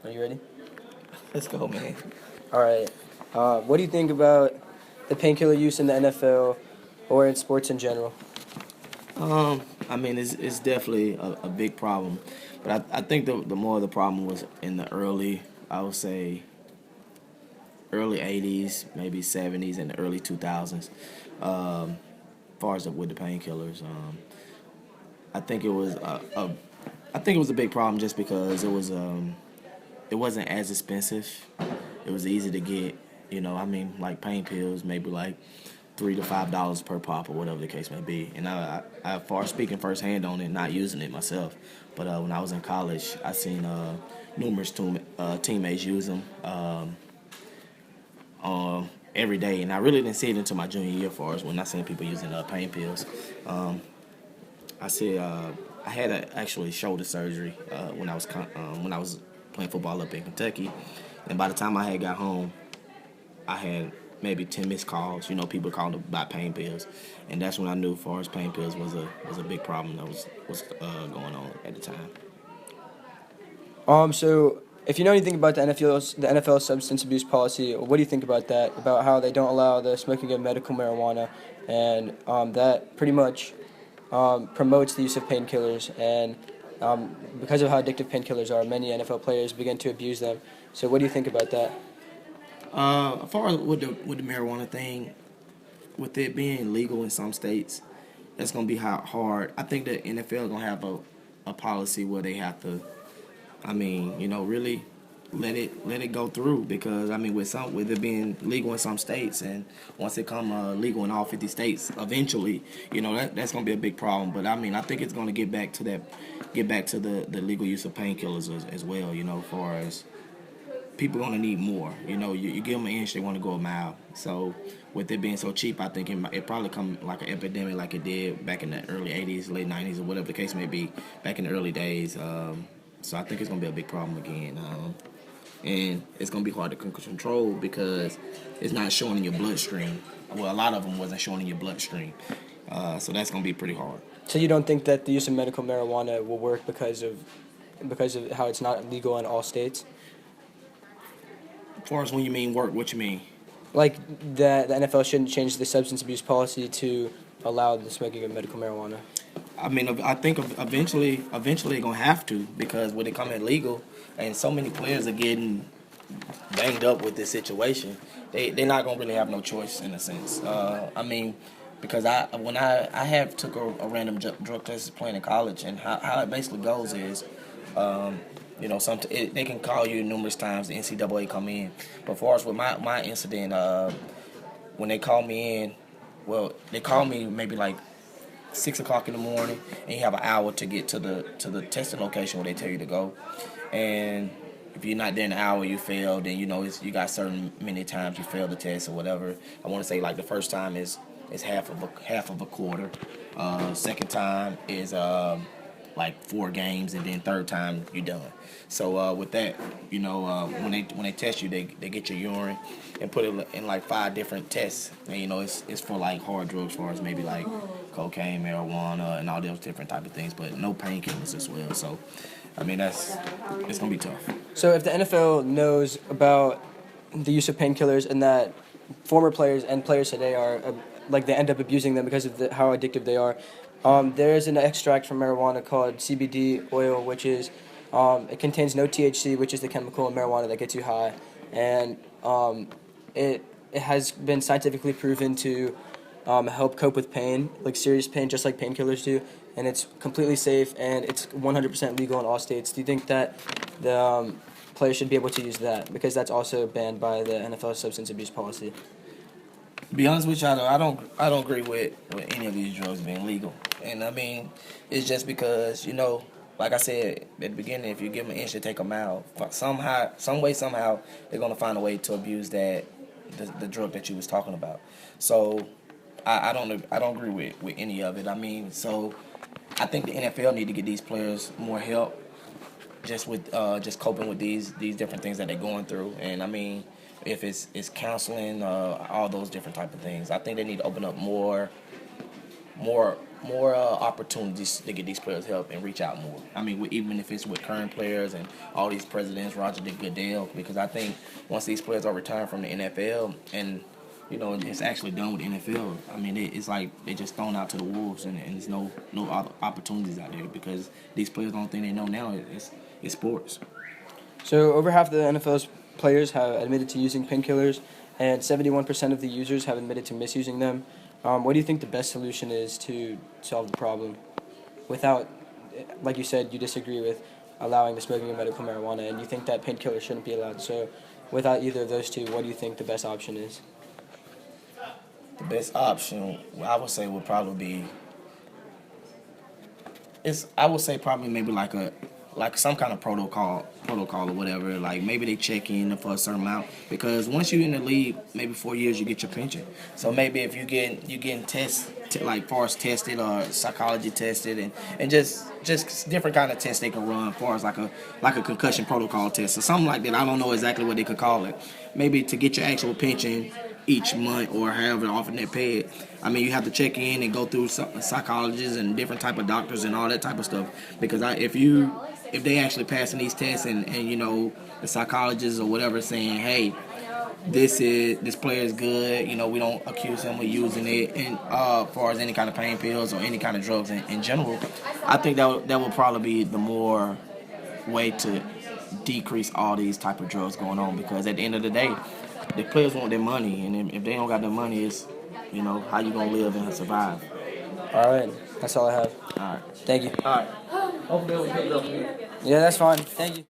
Are you ready? Let's go, man. All right. What do you think about the painkiller use in the NFL or in sports in general? I mean, it's definitely a big problem, but I think the more the problem was in the I would say, early '80s, maybe '70s, and the early 2000s. As far as with the painkillers, I think it was I think it was a big problem just because it wasn't as expensive. It was easy to get. I mean, like pain pills, maybe like $3 to $5 per pop or whatever the case may be. And I far speaking firsthand on it, not using it myself, but when I was in college, I seen numerous teammates use them every day, and I really didn't see it until my junior year. For us, when I seen people using pain pills, I see. I had actually shoulder surgery when I was playing football up in Kentucky, and by the time I had got home, I had maybe 10 missed calls. People calling about pain pills, and that's when I knew, as far as pain pills was a big problem that was going on at the time. So if you know anything about the NFL substance abuse policy, what do you think about that? About how they don't allow the smoking of medical marijuana, and that pretty much promotes the use of painkillers, and because of how addictive painkillers are, many NFL players begin to abuse them. So what do you think about that? As far as with the marijuana thing, with it being legal in some states, that's gonna be hard. I think the NFL gonna have a policy where they have to, I mean, really let it go through, because I mean, with it being legal in some states, and once it come legal in all 50 states, eventually, that's gonna be a big problem. But I mean, I think it's gonna get back to the legal use of painkillers as well. As far as people gonna need more. You give them an inch, they want to go a mile. So with it being so cheap, I think it probably come like an epidemic, like it did back in the early '80s, late '90s, or whatever the case may be, back in the early days. So I think it's gonna be a big problem again, and it's gonna be hard to control because it's not showing in your bloodstream. Well, a lot of them wasn't showing in your bloodstream, so that's gonna be pretty hard. So you don't think that the use of medical marijuana will work because of how it's not legal in all states? As far as when you mean work, what you mean? Like the NFL shouldn't change the substance abuse policy to allow the smoking of medical marijuana. I mean, I think eventually they're gonna have to, because when it comes illegal, and so many players are getting banged up with this situation, they're not gonna really have no choice in a sense. I mean, because I have took a random drug test playing in college, and how it basically goes is, they can call you numerous times. The NCAA come in, but as far as with my incident, when they call me in, well, they call me maybe like 6 o'clock in the morning, and you have an hour to get to the testing location where they tell you to go. And if you're not there in an hour, you fail. Then you got certain many times you fail the test or whatever. I want to say like the first time is half of a quarter. Second time is like 4 games, and then third time you're done. So with that, when they test you, they get your urine and put it in like 5 different tests, and it's for like hard drugs, as far as maybe like cocaine, marijuana, and all those different type of things, but no painkillers as well. So I mean, it's gonna be tough. So if the NFL knows about the use of painkillers, and that former players and players today are they end up abusing them because of how addictive they are, there is an extract from marijuana called CBD oil, which is it contains no THC, which is the chemical in marijuana that gets you high, and it has been scientifically proven to help cope with pain, like serious pain, just like painkillers do, and it's completely safe, and it's 100% legal in all states. Do you think that the players should be able to use that, because that's also banned by the NFL substance abuse policy? To be honest with y'all, though, I don't agree with any of these drugs being legal, and I mean, it's just because like I said at the beginning, if you give them an inch, they take a mile. Somehow, they're gonna find a way to abuse the drug that you was talking about. So I don't agree with any of it. I mean, so I think the NFL need to get these players more help, just with just coping with these different things that they're going through. And I mean, if it's counseling, all those different type of things, I think they need to open up more opportunities to get these players help and reach out more. I mean, even if it's with current players and all these presidents, Roger Goodell, because I think once these players are retired from the NFL and it's actually done with the NFL. I mean, it's like they just thrown out to the wolves, and there's no other opportunities out there because these players don't think they know now it's sports. So over half of the NFL's players have admitted to using painkillers, and 71% of the users have admitted to misusing them. What do you think the best solution is to solve the problem? Without, like you said, you disagree with allowing the smoking of medical marijuana, and you think that painkillers shouldn't be allowed. So without either of those two, what do you think the best option is? The best option, I would say, would probably be I would say probably maybe like some kind of protocol or whatever. Like maybe they check in for a certain amount, because once you're in the league, maybe 4 years, you get your pension. So maybe if you getting tests like far as tested or psychology tested and just different kind of tests they can run, far as like a concussion protocol test or something like that. I don't know exactly what they could call it. Maybe to get your actual pension each month or however often they pay it. I mean, you have to check in and go through psychologists and different type of doctors and all that type of stuff. Because if they actually passing these tests and the psychologists or whatever saying, hey, this player is good, we don't accuse him of using it, and as far as any kind of pain pills or any kind of drugs in general, I think that would probably be the more way to decrease all these type of drugs going on. Because at the end of the day, the players want their money, and if they don't got their money, it's how you gonna live and survive. All right, that's all I have. All right. Thank you. All right. Hopefully we pick it up. Yeah, that's fine. Thank you.